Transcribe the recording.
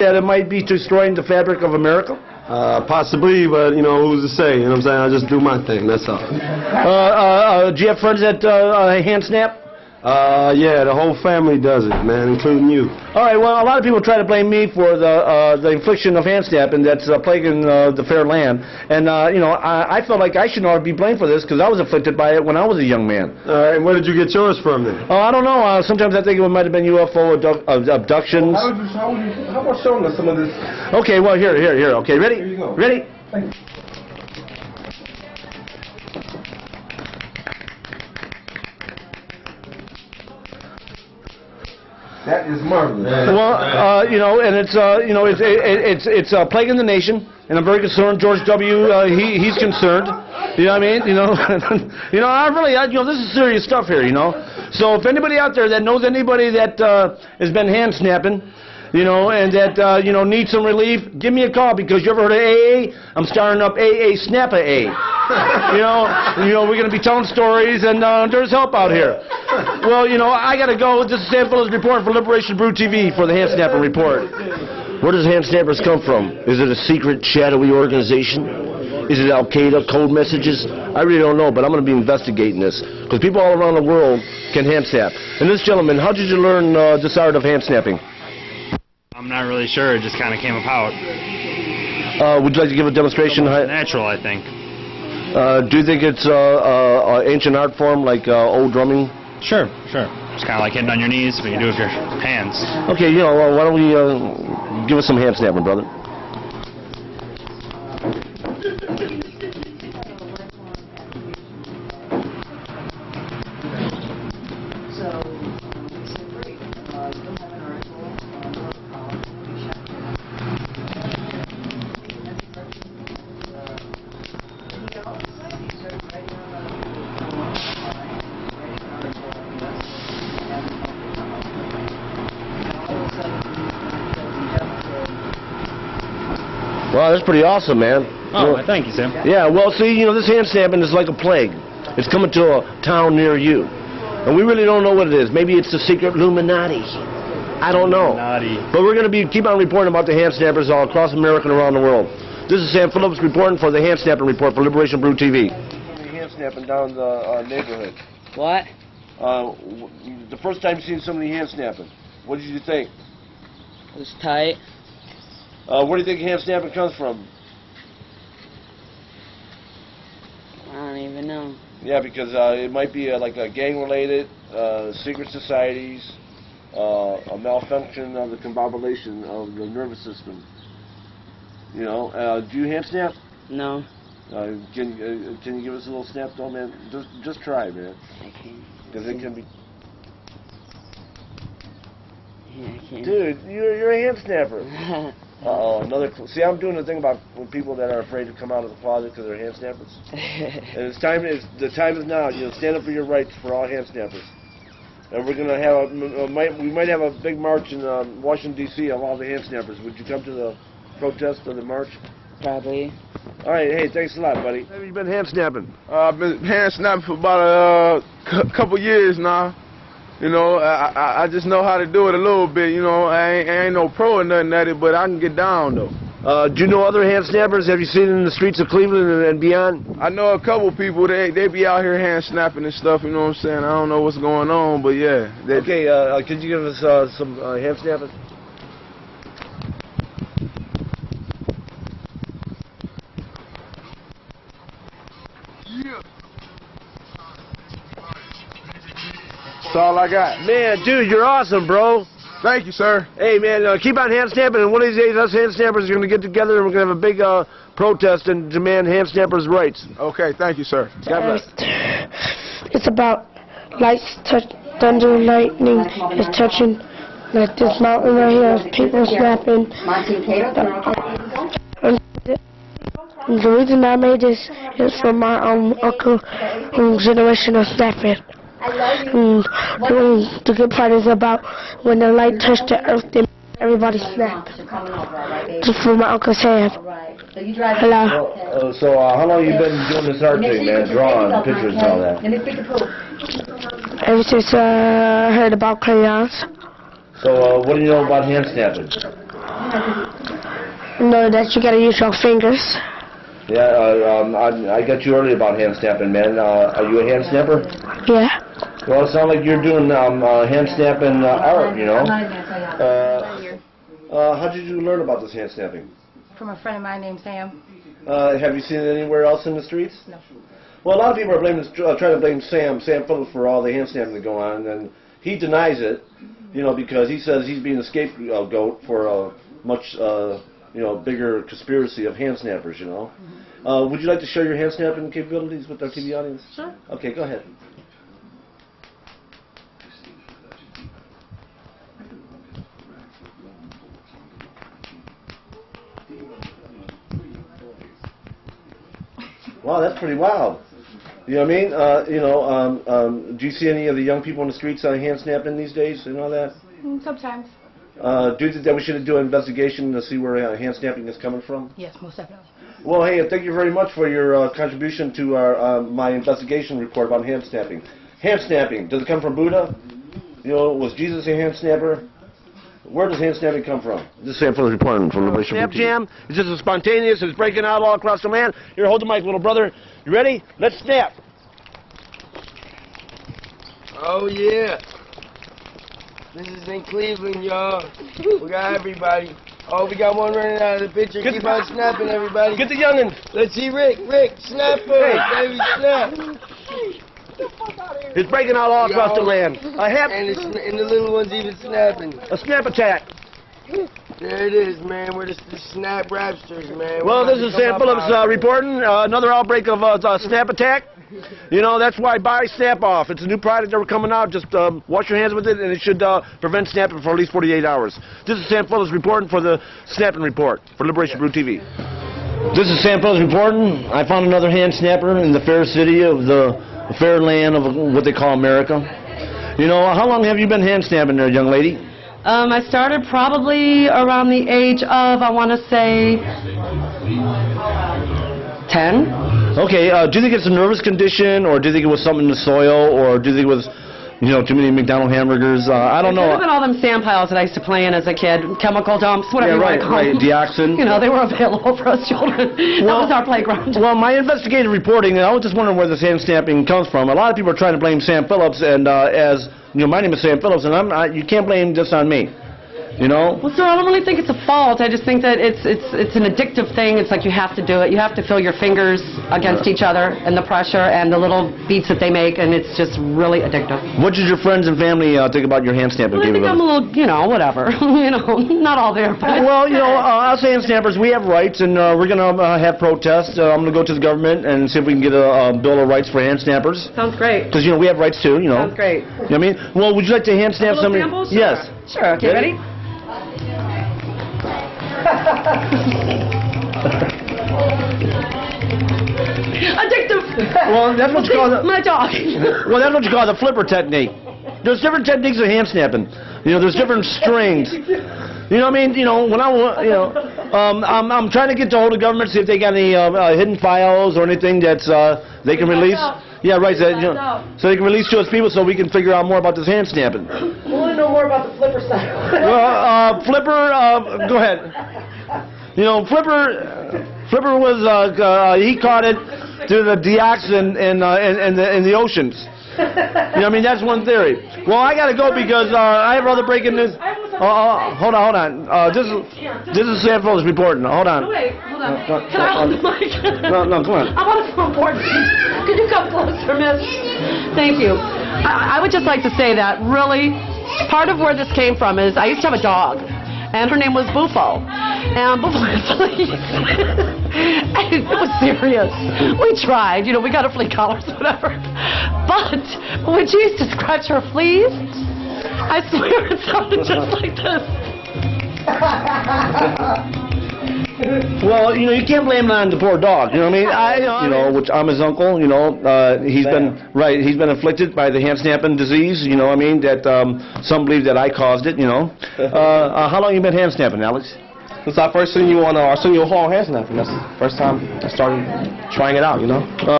that it might be destroying the fabric of America? Possibly, but, you know, who's to say? You know what I'm saying? I just do my thing, that's all. Do you have friends that hand snap? Yeah, the whole family does it, man, including you. All right, well, a lot of people try to blame me for the infliction of hand snapping that's plaguing the fair land. And, you know, I felt like I should not be blamed for this because I was afflicted by it when I was a young man. All right, where did you get yours from then? I don't know. Sometimes I think it might have been UFO abductions. How about showing us some of this? Okay, well, here. Okay, ready? Here you go. Ready? Thanks. That is marvelous. Well, you know, and it's you know, it's plaguing the nation, and I'm very concerned. George W. He's concerned. You know what I mean? You know, you know, this is serious stuff here. You know, so if anybody out there that knows anybody that has been hand snapping, you know, and that you know, needs some relief, give me a call, because you ever heard of AA? I'm starting up AA Snapper A. You know, we're going to be telling stories, and there's help out here. Well, you know, I got to go. This is Sam Phillips reporting for Liberation Brew TV for the Handsnapping Report. Where does Handsnappers come from? Is it a secret, shadowy organization? Is it Al-Qaeda, code messages? I really don't know, but I'm going to be investigating this, because people all around the world can hand snap. And this gentleman, how did you learn this art of hand snapping? I'm not really sure. It just kind of came about. Would you like to give a demonstration? Natural, I think. Do you think it's an ancient art form like old drumming? Sure. It's kind of like hitting on your knees, but you do it with your hands. Okay, you know, why don't we give us some hand snapping, brother? Wow, that's pretty awesome, man. Oh, well, thank you, Sam. Yeah, well, see, you know, this hand snapping is like a plague. It's coming to a town near you. And we really don't know what it is. Maybe it's the secret Illuminati. I don't know. But we're going to keep on reporting about the hand snappers all across America and around the world. This is Sam Phillips reporting for the Handsnapping Report for Liberation Brew TV. Hand snapping down the neighborhood. What? The first time you seen somebody hand snapping, what did you think? It was tight. Where do you think hand snapping comes from? I don't even know. Yeah, because it might be like a gang-related, secret societies, a malfunction of the combobulation of the nervous system. You know, do you hand snap? No. Can you give us a little snap, though, man? Just try, man. I can't. Because it can be. Yeah, I can't. Dude, you're a hand snapper. Another. See, I'm doing the thing about people that are afraid to come out of the closet because they're hand snappers. And it's time. The time is now. You know, stand up for your rights for all hand snappers. And we're gonna have we might have a big march in Washington D.C. of all the hand snappers. Would you come to the protest or the march? Probably. All right. Hey, thanks a lot, buddy. Have you been hand snapping? I've been hand snapping for about a couple years now. You know, I just know how to do it a little bit. You know, I ain't no pro or nothing at it, but I can get down though. Do you know other hand snappers? Have you seen them in the streets of Cleveland and beyond? I know a couple people. They be out here hand snapping and stuff. You know what I'm saying? I don't know what's going on, but yeah. Okay. Could you give us some hand snapping? That's all I got. Man, dude, you're awesome, bro. Thank you, sir. Hey, man, keep on hand snapping, and one of these days, us hand snappers are going to get together, and we're going to have a big protest and demand hand snappers' rights. Okay, thank you, sir. God bless. It's about lights, thunder, lightning is touching, like this mountain right here, people snapping. And the reason I made this is for my uncle generation of snapping. The good part is about when the light touched the earth, then everybody snapped. Just for my Uncle Sam. Hello. So how long have you been doing this art thing, man? Drawing pictures and all that? Ever since I heard about crayons. So what do you know about hand snapping? know that you gotta use your fingers. Yeah, I got you earlier about hand snapping, man. Are you a hand snapper? Yeah. Well, it sounds like you're doing hand snapping art, you know. How did you learn about this hand snapping? From a friend of mine named Sam. Have you seen it anywhere else in the streets? No. Well, a lot of people are trying to blame Sam Phillips for all the hand snapping that go on, and he denies it, you know, because he says he's being the scapegoat for a much, you know, bigger conspiracy of hand snappers, you know. Would you like to share your hand snapping capabilities with our TV audience? Sure. Okay, go ahead. Wow, that's pretty wild. You know what I mean? You know, do you see any of the young people in the streets hand snapping these days and all that? Sometimes. Do you think that we should do an investigation to see where hand snapping is coming from? Yes, most definitely. Well, hey, thank you very much for your contribution to our my investigation report about hand snapping. Hand snapping, does it come from Buddha? You know, was Jesus a hand snapper? Where does hand snapping come from? This is Sam Phillips reporting from Liberation Snap Jam. It's just spontaneous. It's breaking out all across the land. Here, hold the mic, little brother. You ready? Let's snap. Oh, yeah. This is in Cleveland, y'all. We got everybody. Oh, we got one running out of the picture. Keep on snapping, everybody. Get the youngins. Let's see Rick. Rick, snapper. Baby, snap. It's breaking out all across the land. A hip. And the little one's even snapping. A snap attack. There it is, man. We're the snap rapsters, man. Well, this is Sam Phillips reporting. Another outbreak of snap attack. You know, that's why buy Snap Off. It's a new product that we're coming out. Just wash your hands with it, and it should prevent snapping for at least 48 hours. This is Sam Phillips reporting for the Snapping Report for Liberation Brew TV. This is Sam Phillips reporting. I found another hand snapper in the fair city of the fair land of what they call America. You know, how long have you been hand snapping there, young lady? I started probably around the age of, I want to say, 10. Okay, do you think it's a nervous condition, or do you think it was something in the soil, or do you think it was, you know, too many McDonald's hamburgers? I don't know. It could have been all them sand piles that I used to play in as a kid, chemical dumps, whatever you want to call them. Dioxin. You know, they were available for us children. That was our playground. Well, my investigative reporting, and I was just wondering where this hand snapping comes from. A lot of people are trying to blame Sam Phillips, and as you know, my name is Sam Phillips, and you can't blame this on me. You know? Well, sir, I don't really think it's a fault. I just think that it's an addictive thing. It's like you have to do it. You have to feel your fingers against each other and the pressure and the little beats that they make, and it's just really addictive. What did your friends and family think about your hand snapping? Well, I think I'm a little, you know, whatever. You know, not all there. But well, you know, us hand snappers, we have rights, and we're going to have protests. I'm going to go to the government and see if we can get a bill of rights for hand snappers. Sounds great. Because, you know, we have rights too, you know. Sounds great. You know what I mean? Well, would you like to hand snap somebody? Sample? Sure. Yes. Sure. Okay, ready? Addictive. Well, that's what you call my dog. Well, that's what you call the flipper technique. There's different techniques of hand snapping. You know, there's different strings. You know what I mean? You know, when I'm trying to get to hold of government, see if they got any hidden files or anything that's they can release. Yeah, right. So, you know, so they can release to us people so we can figure out more about this hand snapping. We want to know more about the flipper side. Well, Flipper, go ahead. You know, Flipper was he caught it through the dioxin in the oceans. You know what I mean? That's one theory. Well, I got to go because I have other breaking news. Hold on. This is Sam Phillips reporting. Hold on. Wait, hold on. Can I hold the mic? No, come on. I want to feel important. Could you come closer, miss? Thank you. I would just like to say that really part of where this came from is I used to have a dog. And her name was Bufo. And Bufo was fleas. And it was serious. We tried, you know, we got her flea collars, whatever. But when she used to scratch her fleas, I swear it sounded just like this. Well, you know, you can't blame it on the poor dog. You know what I mean? You know, which I'm his uncle. You know, he's been afflicted by the hand snapping disease. You know what I mean? That some believe that I caused it. You know. How long you been hand snapping, Alex? Since I first seen you on, I seen you on hand snapping. That's the first time I started trying it out. You know.